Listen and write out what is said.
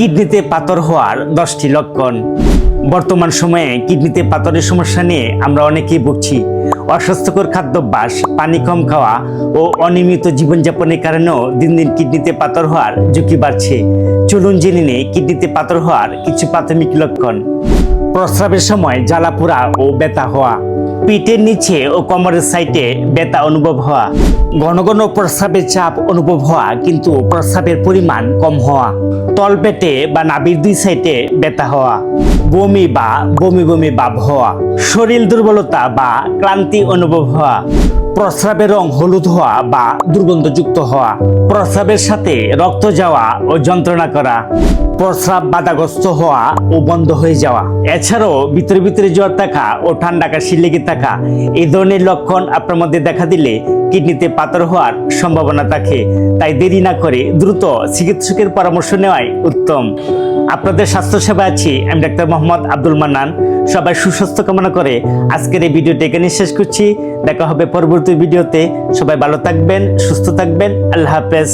কিডনিতে পাথর হওয়ার 10টি লক্ষণ। বর্তমান সময়ে কিডনিতে পাথরের সমস্যা নিয়ে আমরা অনেকেই ভুগছি। অস্বাস্থ্যকর খাদ্যাভ্যাস, পানি কম খাওয়া ও অনিয়মিত জীবনযাপনের কারণেও দিন দিন কিডনিতে পাথর হওয়ার ঝুঁকি বাড়ছে। চলুন জেনে নিই কিডনিতে পাথর হওয়ার কিছু প্রাথমিক লক্ষণ। প্রস্রাবের সময় জ্বালাপোড়া ও ব্যথা হওয়া, পিঠের নিচে ও কোমরের সাইডে ব্যথা অনুভব হওয়া, ঘন ঘন প্রস্রাবের চাপ অনুভব হওয়া কিন্তু প্রস্রাবের পরিমাণ কম হওয়া, তলপেটে বা নাভির 2 সাইডে ব্যথা হওয়া, বমি বা বমি বমি ভাব হওয়া, শরীর দুর্বলতা বা ক্লান্তি অনুভব হওয়া, প্রস্রাবের রং হলুদ হওয়া বা দুর্গন্ধযুক্ত হওয়া, প্রস্রাবের সাথে রক্ত যাওয়া ও যন্ত্রণা করা, প্রস্রাব বাধাগ্রস্ত হওয়া ও বন্ধ হয়ে যাওয়া। এছাড়াও ভিতরে ভিতরে জ্বর থাকা ও ঠান্ডা কাশি লেগে থাকা, এই ধরনের লক্ষণ আপনার মধ্যে দেখা দিলে কিডনিতে পাথর হওয়ার সম্ভাবনা থাকে। তাই দেরি না করে দ্রুত চিকিৎসকের পরামর্শ নেওয়াই উত্তম। আপনাদের স্বাস্থ্যসেবা আছি আমি ডাক্তার মোহাম্মদ আব্দুল মান্নান। সবাই সুস্বাস্থ্য কামনা করে আজকের এই ভিডিওটি এখানে শেষ করছি। দেখা হবে পরবর্তী ভিডিওতে। সবাই ভালো থাকবেন, সুস্থ থাকবেন। আল্লাহ হাফেজ।